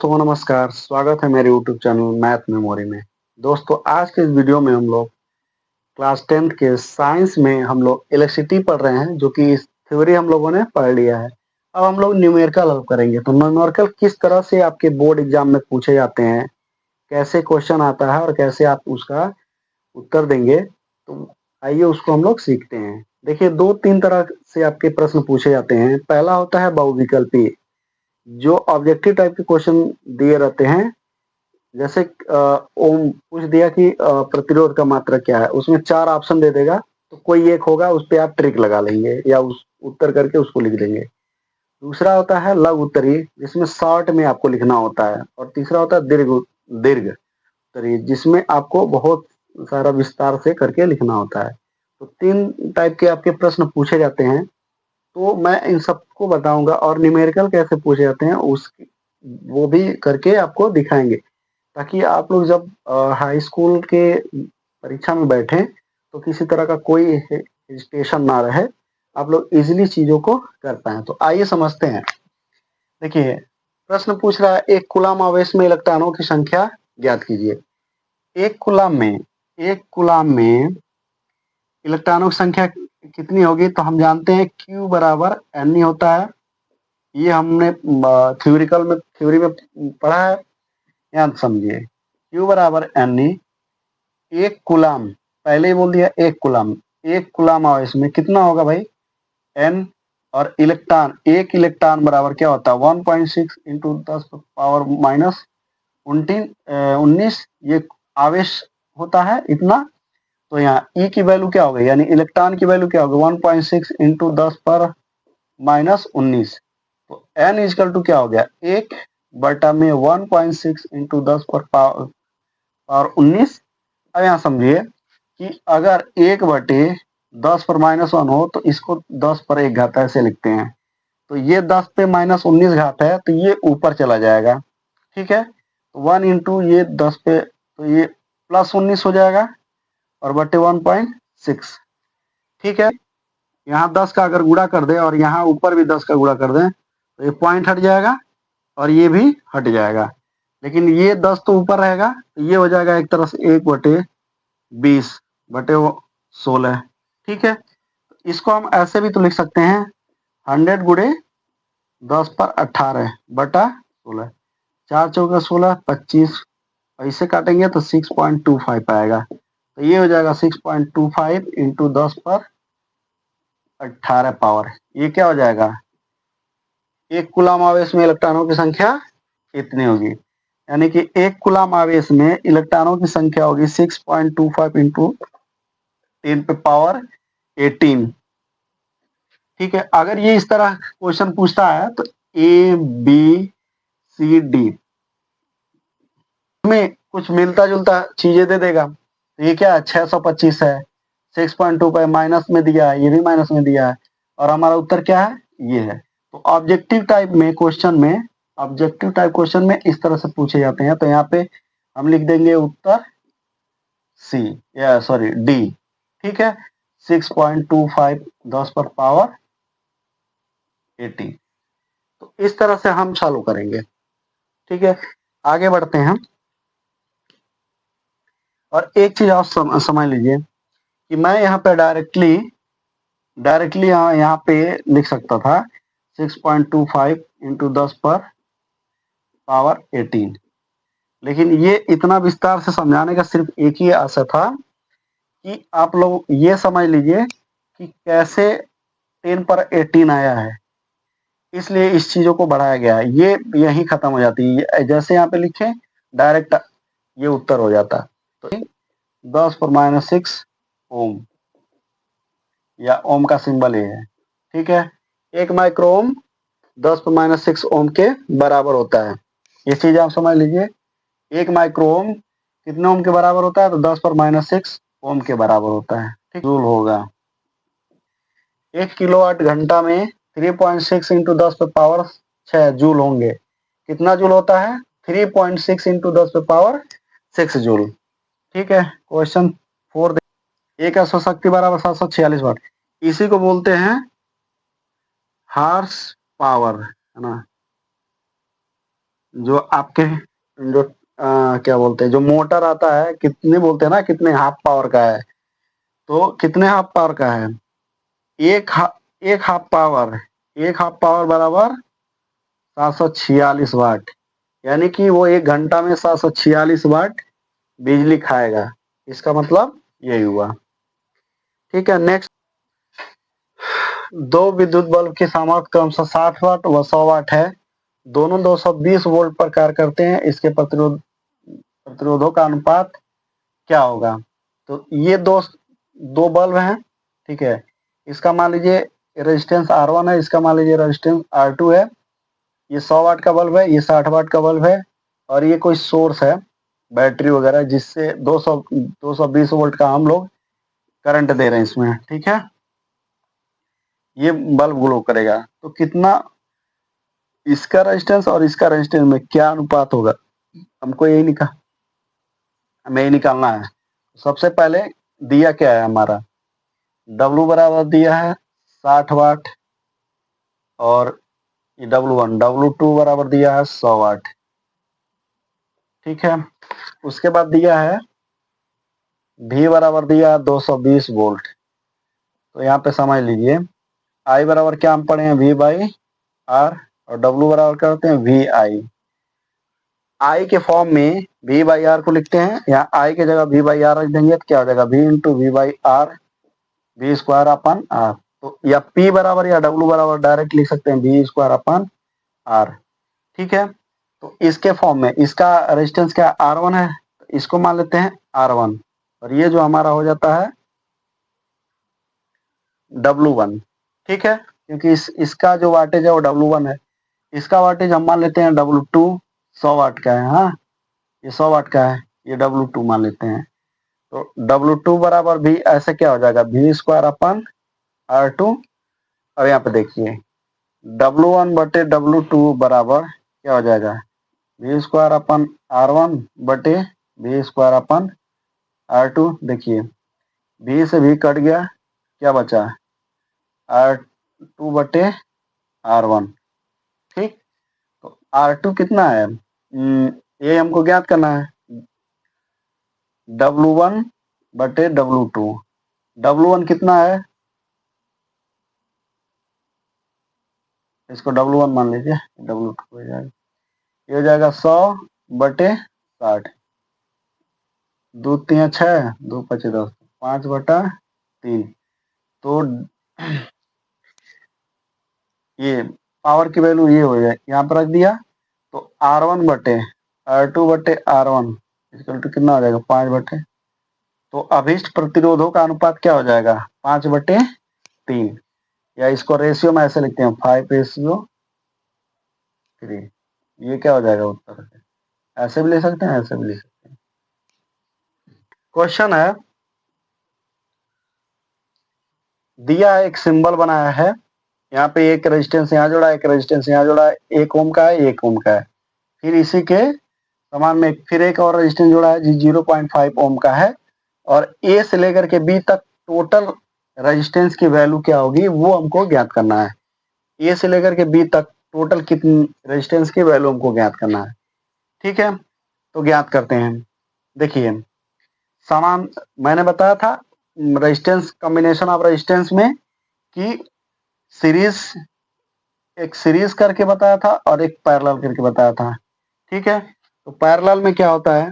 तो नमस्कार, स्वागत है मेरे यूट्यूब चैनल मैथ मेमोरी में। दोस्तों, आज के इस वीडियो में हम लोग क्लास 10th के साइंस में हम लोग इलेक्ट्रिसिटी पढ़ रहे हैं, जो कि इस थ्योरी हम लोगों ने पढ़ लिया है। अब हम लोग न्यूमेरिकल हल करेंगे। तो न्यूमेरिकल किस तरह से आपके बोर्ड एग्जाम में पूछे जाते हैं, कैसे क्वेश्चन आता है और कैसे आप उसका उत्तर देंगे, तो आइए उसको हम लोग सीखते हैं। देखिए, 2-3 तरह से आपके प्रश्न पूछे जाते हैं। पहला होता है बहुविकल्पी, जो ऑब्जेक्टिव टाइप के क्वेश्चन दिए रहते हैं। जैसे ओम पूछ दिया कि प्रतिरोध का मात्रा क्या है, उसमें 4 ऑप्शन दे देगा, तो कोई एक होगा, उस पर आप ट्रिक लगा लेंगे या उस उत्तर करके उसको लिख देंगे। दूसरा होता है लघु उत्तरीय, जिसमें शॉर्ट में आपको लिखना होता है। और तीसरा होता है दीर्घ दीर्घ उत्तरीय, जिसमें आपको बहुत सारा विस्तार से करके लिखना होता है। तो 3 टाइप के आपके प्रश्न पूछे जाते हैं। तो मैं इन सबको बताऊंगा, और न्यूमेरिकल कैसे पूछे जाते हैं उस वो भी करके आपको दिखाएंगे, ताकि आप लोग जब हाई स्कूल के परीक्षा में बैठें तो किसी तरह का कोई हेजिटेशन ना रहे, आप लोग इजीली चीजों को कर पाए। तो आइए समझते हैं। देखिए, प्रश्न पूछ रहा है, एक कूलम आवेश में इलेक्ट्रॉनों की संख्या ज्ञात कीजिए। एक कूलम में इलेक्ट्रॉनों की संख्या कितनी होगी? तो हम जानते हैं Q बराबर N होता है। ये हमने थ्योरी में पढ़ा है, याद समझिए। Q बराबर N, एक कूलम, पहले ही बोल दिया एक कूलम आवेश में कितना होगा भाई? N। और इलेक्ट्रॉन, एक इलेक्ट्रॉन बराबर क्या होता है? 1.6 इंटू 10 पावर माइनस 19, ये आवेश होता है इतना। तो यहाँ E की वैल्यू क्या होगी, यानी इलेक्ट्रॉन की वैल्यू क्या होगी? 1.6 इंटू 10 पर माइनस 19। तो N इजकल टू क्या हो गया? 1/में 1.6 इंटू 10 पर पावर 19। अब यहाँ समझिए कि अगर 1/10 पर -1 हो तो इसको 10 पर 1 घात ऐसे लिखते हैं। तो ये 10 पे -19 घात है, तो ये ऊपर चला जाएगा। ठीक है, तो 1 इंटू ये 10 पे, तो ये +19 हो जाएगा और बटे 1.6। ठीक है, यहाँ 10 का अगर गुणा कर दे और यहाँ ऊपर भी 10 का गुणा कर दें, तो ये पॉइंट हट जाएगा और ये भी हट जाएगा। लेकिन ये 10 तो ऊपर रहेगा, तो ये हो जाएगा एक तरह से 1/20/16। ठीक है, इसको हम ऐसे भी तो लिख सकते हैं, 100 गुणे 10 पर 18 बटा 16। 4 चौका 16, 25। ऐसे काटेंगे तो 6.25 आएगा। तो ये हो जाएगा 6.25 इंटू 10 पर 18 पावर। ये क्या हो जाएगा? एक कूलम आवेश में इलेक्ट्रॉनों की संख्या इतनी होगी, यानी कि एक कूलम आवेश में इलेक्ट्रॉनों की संख्या होगी 6.25 इंटू 10 पे पावर 18। ठीक है, अगर ये इस तरह क्वेश्चन पूछता है तो A B C D में कुछ मिलता जुलता चीजें दे देगा। तो ये क्या है? 625 है, 6.25 माइनस में दिया है, ये भी माइनस में दिया है, और हमारा उत्तर क्या है? ये है। तो ऑब्जेक्टिव टाइप क्वेश्चन में इस तरह से पूछे जाते हैं। तो यहाँ पे हम लिख देंगे उत्तर डी। ठीक है, 6.25 10 पर पावर 18। तो इस तरह से हम चालू करेंगे। ठीक है, आगे बढ़ते हैं। और एक चीज आप समझ लीजिए कि मैं यहाँ पे डायरेक्टली यहाँ पे लिख सकता था 6.25 इंटू 10 पर पावर 18। लेकिन ये इतना विस्तार से समझाने का सिर्फ एक ही आशा था कि आप लोग ये समझ लीजिए कि कैसे 10 पर 18 आया है, इसलिए इस चीजों को बढ़ाया गया है। ये यही खत्म हो जाती है, जैसे यहाँ पे लिखे डायरेक्ट ये उत्तर हो जाता। तो 10 पर -6 ओम, या ओम का सिंबल ये है। ठीक है, 1 माइक्रो ओम 10 पर -6 ओम के बराबर होता है। ये चीज आप समझ लीजिए, 1 माइक्रो ओम कितने ओम के बराबर होता है? तो 10 पर -6 ओम के बराबर होता है। ठीक, जूल होगा। 1 किलोवाट घंटा में 3.6 इंटू 10 पे पावर 6 जूल होंगे। कितना जूल होता है? 3.6 इंटू 10 पे पावर 6 जूल। ठीक है, क्वेश्चन 4। एक अश्वशक्ति बराबर 746 वाट, इसी को बोलते हैं हार्स पावर, है ना। जो आपके जो क्या बोलते हैं, जो मोटर आता है कितने बोलते हैं ना, कितने हाफ पावर का है, तो कितने हाफ पावर का है, एक हा, एक हाफ पावर, एक हाफ पावर बराबर 746 वाट, यानी कि वो 1 घंटा में 746 वाट बिजली खाएगा। इसका मतलब यही हुआ। ठीक है, नेक्स्ट। दो विद्युत बल्ब की सामर्थ्य क्रमशः 60 वाट व 100 वाट है। दोनों 220 वोल्ट पर कार्य करते हैं। इसके प्रतिरोधों का अनुपात क्या होगा? तो ये दो दो बल्ब हैं, ठीक है। इसका मान लीजिए रेजिस्टेंस R1 है, इसका मान लीजिए रेजिस्टेंस R2 है। ये 100 वाट का बल्ब है, ये 60 वाट का बल्ब है, और ये कोई सोर्स है, बैटरी वगैरह, जिससे 220 वोल्ट का हम लोग करंट दे रहे हैं इसमें। ठीक है, ये बल्ब ग्लो करेगा। तो कितना इसका रेजिस्टेंस और इसका रेजिस्टेंस में क्या अनुपात होगा, हमको यही हमें यही निकालना है। सबसे पहले दिया क्या है हमारा, W बराबर दिया है 60 वाट, और ये W1, W2 बराबर दिया है 100 वाट। ठीक है, उसके बाद दिया है V बराबर दिया है 220 वोल्ट। तो यहाँ पे समझ लीजिए I बराबर क्या हम पढ़े हैं, V बाई R, और W बराबर क्या होते हैं, वी आई के फॉर्म में V बाई आर को लिखते हैं। यहाँ I की जगह V बाई आर रख देंगे तो क्या हो जाएगा, V into V by R, V square upon R। तो या P बराबर या W बराबर डायरेक्ट लिख सकते हैं V स्क्वायर अपन R। ठीक है, तो इसके फॉर्म में इसका रेजिस्टेंस क्या R1 है, तो इसको मान लेते हैं R1, और ये जो हमारा हो जाता है W1। ठीक है, क्योंकि इसका जो वाटेज है वो W1 है, इसका वाटेज हम मान लेते हैं W2, 100 वाट का है। हाँ, ये 100 वाट का है, ये W2 मान लेते हैं। तो W2 बराबर भी ऐसे क्या हो जाएगा, V स्क्वायर अपन R2। अब यहाँ पे देखिए W1 बटे W2 बराबर क्या हो जाएगा, V स्क्वायर अपन R1 बटे V स्क्वायर अपन R2। देखिए V से V कट गया, क्या बचा, R2 बटे R1। ठीक, तो R2 कितना है, ये हमको ज्ञात करना है, W1 बटे W2। W1 कितना है, इसको W1 मान लीजिए, W2 हो जाएगा, ये हो जाएगा 100 बटे 60, 2 3 6, 2 5 10, 5/3। तो ये पावर की वैल्यू ये हो जाए, यहाँ पर रख दिया। तो R1 बटे R2 बटे R1 इक्वल टू कितना हो जाएगा, 5/। तो अभिष्ट प्रतिरोधों का अनुपात क्या हो जाएगा, 5/3, या इसको रेशियो में ऐसे लिखते हैं 5:3। ये क्या हो जाएगा उत्तर, ऐसे भी ले सकते हैं, ऐसे भी ले सकते हैं। क्वेश्चन है, दिया है, एक सिंबल बनाया है, यहाँ पे एक रेजिस्टेंस यहाँ जोड़ा है, एक रेजिस्टेंस यहाँ जोड़ा है, 1 ओम का है, 1 ओम का है। फिर इसी के समान में फिर एक और रेजिस्टेंस जोड़ा है जी 0.5 ओम का है, और ए से लेकर के बी तक टोटल रेजिस्टेंस की वैल्यू क्या होगी वो हमको ज्ञात करना है। ए से लेकर के बी तक टोटल कितनी रेजिस्टेंस की वैल्यू हमको ज्ञात करना है। ठीक है, तो ज्ञात करते हैं। देखिए समान मैंने बताया था रेजिस्टेंस, कॉम्बिनेशन ऑफ रेजिस्टेंस में कि सीरीज, एक सीरीज करके बताया था और एक पैरेलल करके बताया था। ठीक है, तो पैरेलल में क्या होता है,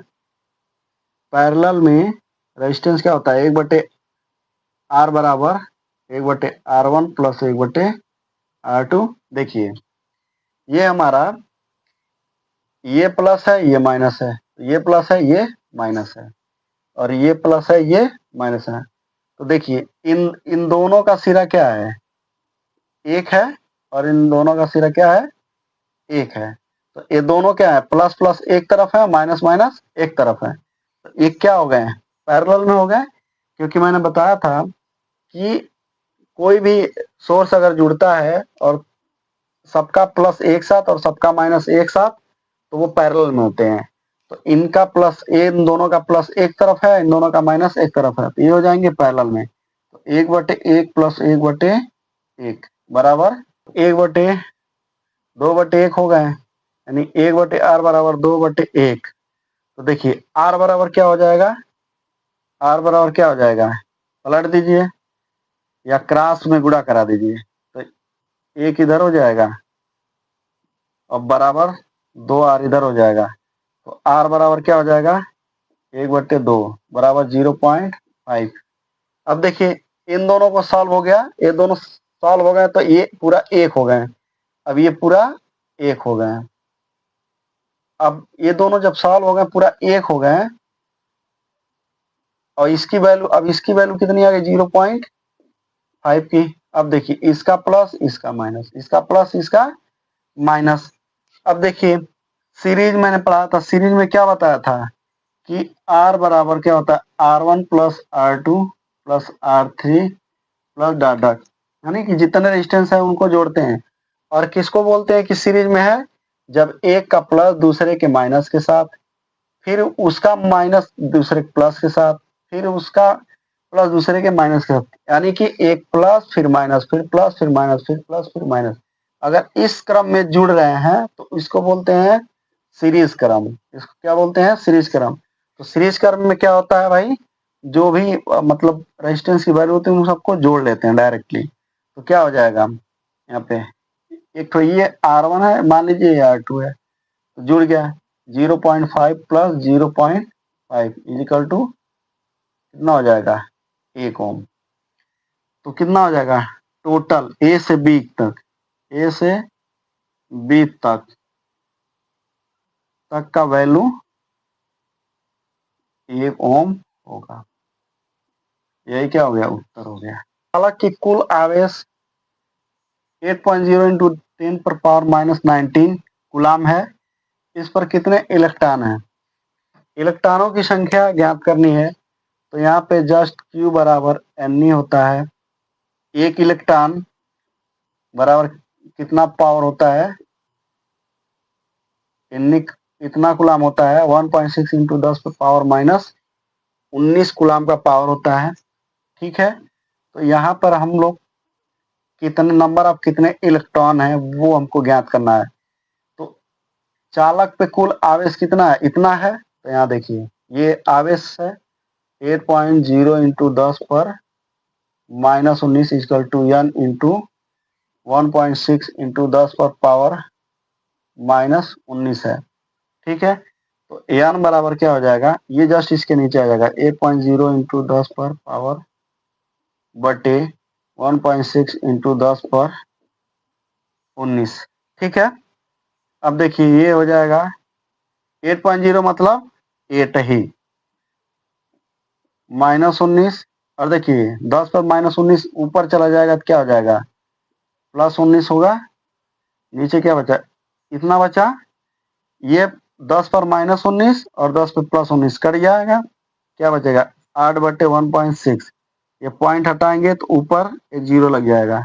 पैरेलल में रेजिस्टेंस क्या होता है, 1/R बराबर 1/R1 प्लस 1/R2। देखिए ये हमारा, ये प्लस है ये माइनस है, ये प्लस है ये माइनस है, और ये प्लस है ये माइनस है। तो देखिए इन इन दोनों का सिरा क्या है, एक है, और इन दोनों का सिरा क्या है, एक है। तो ये दोनों क्या है, प्लस प्लस एक तरफ है, माइनस माइनस एक तरफ है। तो ये क्या हो गए, पैरेलल में हो गए। क्योंकि मैंने बताया था कि कोई भी सोर्स अगर जुड़ता है और सबका प्लस एक साथ और सबका माइनस एक साथ, तो वो पैरेलल में होते हैं। तो इनका प्लस, इन दोनों का प्लस एक तरफ है, इन दोनों का माइनस एक तरफ है, तो ये हो जाएंगे पैरेलल में। तो 1/1 प्लस 1/1 बराबर 1/2/1 हो गए, यानी 1/r बराबर 2/1। तो देखिए r बराबर क्या हो जाएगा, r बराबर क्या हो जाएगा, पलट दीजिए या क्रॉस में गुणा करा दीजिए, तो 1 इधर हो जाएगा और बराबर 2r इधर हो जाएगा। तो r बराबर क्या हो जाएगा, 1/2 बराबर 0.5। अब देखिए इन दोनों को सॉल्व हो गया, ये दोनों सॉल्व हो गए तो ये पूरा 1 हो गए। अब ये पूरा 1 हो गए। अब ये दोनों जब सॉल्व हो गए पूरा 1 हो गए और इसकी वैल्यू, अब इसकी वैल्यू कितनी आ गई, 0.5 की। अब देखिए इसका प्लस इसका माइनस, इसका प्लस इसका माइनस। अब देखिए सीरीज मैंने पढ़ा था, सीरीज में क्या बताया था कि R बराबर क्या होता है, R1 plus R2 plus R3 plus dot dot, यानी कि जितने रेजिस्टेंस है उनको जोड़ते हैं। और किसको बोलते हैं कि सीरीज में है, जब एक का प्लस दूसरे के माइनस के साथ, फिर उसका माइनस दूसरे के प्लस के साथ, फिर उसका प्लस दूसरे के माइनस के साथ, यानी कि एक प्लस फिर माइनस फिर प्लस फिर माइनस फिर प्लस फिर माइनस। अगर इस क्रम में जुड़ रहे हैं तो इसको बोलते हैं सीरीज क्रम। इसको क्या बोलते हैं, सीरीज क्रम। तो सीरीज क्रम में क्या होता है भाई, जो भी मतलब रेजिस्टेंस की वैल्यू होती है उन सबको जोड़ लेते हैं डायरेक्टली। तो क्या हो जाएगा यहाँ पे, एक तो ये R1 है, मान लीजिए ये R2 है, तो जुड़ गया 0.5 प्लस 0.5 इजिकल टू कितना हो जाएगा, 1 ओम। तो कितना हो जाएगा टोटल ए से बी तक, ए से बी तक का वैल्यू 1 ओम होगा। यही क्या हो गया, उत्तर हो गया। हालांकि कुल आवेश 8.0 इंटू 10 पर पावर माइनस 19 गुलाम है। इस पर कितने इलेक्ट्रॉन हैं, इलेक्ट्रॉनों की संख्या ज्ञात करनी है। तो यहाँ पे जस्ट Q बराबर Ne होता है। एक इलेक्ट्रॉन बराबर कितना पावर होता है, इतना कुलाम होता है, 1.6 इंटू 10 पर पावर माइनस 19 कुलाम का पावर होता है। ठीक है, तो यहाँ पर हम लोग कितने नंबर ऑफ कितने इलेक्ट्रॉन हैं वो हमको ज्ञात करना है। तो चालक पे कुल आवेश कितना है, इतना है। तो यहाँ देखिए ये आवेश है 8.0 इंटू 10 पर minus 19 is equal to n into 1.6 into 10 पर पावर माइनस 19 है। ठीक है, तो n बराबर क्या हो जाएगा, ये जस्ट इसके नीचे आ जाएगा 8.0 इंटू 10 पर पावर बटे 1.6 इंटू 10 पर 19। ठीक है, अब देखिए ये हो जाएगा 8.0 मतलब 8 ही माइनस 19, और देखिए 10 पर माइनस 19 ऊपर चला जाएगा तो क्या हो जाएगा, प्लस 19 होगा। नीचे क्या बचा, इतना बचा, ये 10 पर माइनस 19 और 10 पर प्लस 19 कट जाएगा, क्या बचेगा 8/1.6। ये पॉइंट हटाएंगे तो ऊपर एक जीरो लग जाएगा,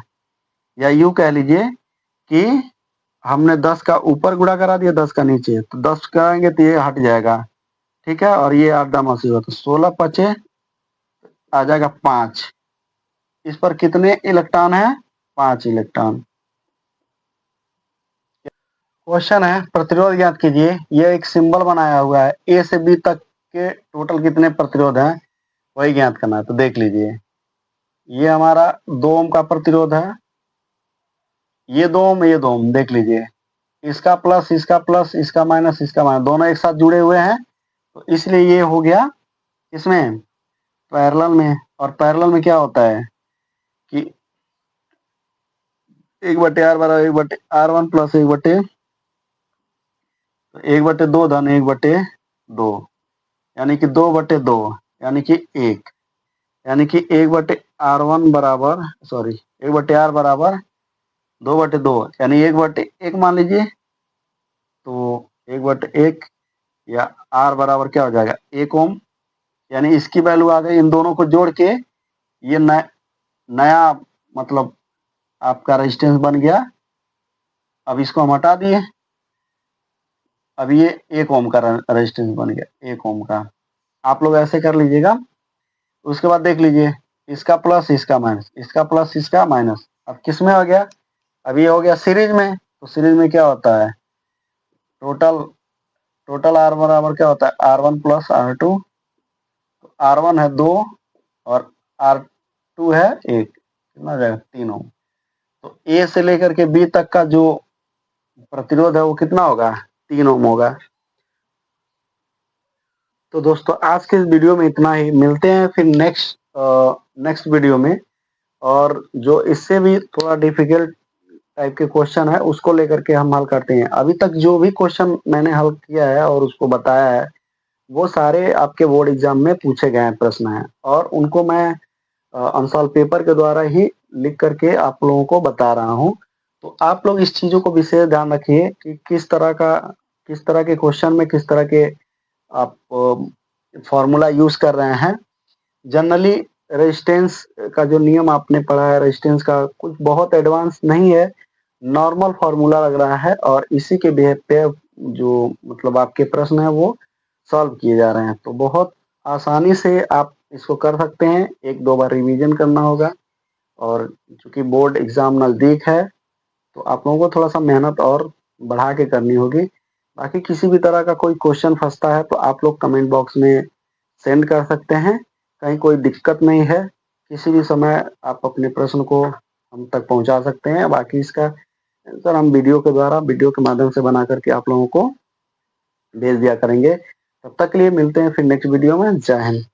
या यूं कह लीजिए कि हमने 10 का ऊपर गुणा करा दिया 10 का नीचे, तो 10 कराएंगे तो ये हट जाएगा। ठीक है, और ये 8 दामासी हुआ तो 16 पचे आ जाएगा 5। इस पर कितने इलेक्ट्रॉन है, 5 इलेक्ट्रॉन। क्वेश्चन है प्रतिरोध ज्ञात कीजिए। यह एक सिंबल बनाया हुआ है, ए से बी तक के टोटल कितने प्रतिरोध हैं वही ज्ञात करना है। तो देख लीजिए ये हमारा 2 ओम का प्रतिरोध है, ये 2 ओम, ये 2 ओम, देख लीजिए इसका प्लस इसका प्लस इसका माइनस इसका माइनस दोनों एक साथ जुड़े हुए हैं, तो इसलिए ये हो गया इसमें पैरेलल में। और पैरेलल में क्या होता है कि 1/r बराबर 1/r1 प्लस 1/2 धन 1/2, यानी कि 2/2, यानी कि 1, यानी कि 1/r1 बराबर, सॉरी 1/r बराबर 2/2, यानी 1/1 मान लीजिए। तो 1/1 या r बराबर क्या हो जाएगा 1 ओम, यानी इसकी वैल्यू आ गई। इन दोनों को जोड़ के ये नया मतलब आपका रेजिस्टेंस बन गया। अब इसको हम हटा दिए, अब ये 1 ओम का रेजिस्टेंस बन गया, 1 ओम का। आप लोग ऐसे कर लीजिएगा। उसके बाद देख लीजिए इसका प्लस इसका माइनस, इसका प्लस इसका माइनस। अब किस में हो गया, अब ये हो गया सीरीज में। तो सीरीज में क्या होता है, टोटल टोटल आर बराबर क्या होता है, R1 प्लस R2। R1 है 2 और R2 है 1, कितना हो जाएगा 3 ओम। तो ए से लेकर के बी तक का जो प्रतिरोध है वो कितना होगा, 3 ओम होगा। तो दोस्तों आज के इस वीडियो में इतना ही, मिलते हैं फिर नेक्स्ट वीडियो में। और जो इससे भी थोड़ा डिफिकल्ट टाइप के क्वेश्चन है उसको लेकर के हम हल करते हैं। अभी तक जो भी क्वेश्चन मैंने हल किया है और उसको बताया है वो सारे आपके बोर्ड एग्जाम में पूछे गए हैं प्रश्न हैं, और उनको मैं अनसॉल्व पेपर के द्वारा ही लिख करके आप लोगों को बता रहा हूँ। तो आप लोग इस चीज़ों को विशेष ध्यान रखिए कि किस तरह के क्वेश्चन में किस तरह के आप फॉर्मूला यूज कर रहे हैं। जनरली रेजिस्टेंस का जो नियम आपने पढ़ा है, रेजिस्टेंस का कुछ बहुत एडवांस नहीं है, नॉर्मल फॉर्मूला लग रहा है, और इसी के बेस पे जो मतलब आपके प्रश्न है वो सॉल्व किए जा रहे हैं। तो बहुत आसानी से आप इसको कर सकते हैं, एक दो बार रिवीजन करना होगा। और चूंकि बोर्ड एग्जाम नज़दीक है तो आप लोगों को थोड़ा सा मेहनत और बढ़ा के करनी होगी। बाकी किसी भी तरह का कोई क्वेश्चन फंसता है तो आप लोग कमेंट बॉक्स में सेंड कर सकते हैं, कहीं कोई दिक्कत नहीं है। किसी भी समय आप अपने प्रश्न को हम तक पहुंचा सकते हैं। बाकी इसका आंसर हम वीडियो के माध्यम से बना करके आप लोगों को भेज दिया करेंगे। तब तक के लिए मिलते हैं फिर नेक्स्ट वीडियो में। जय हिंद।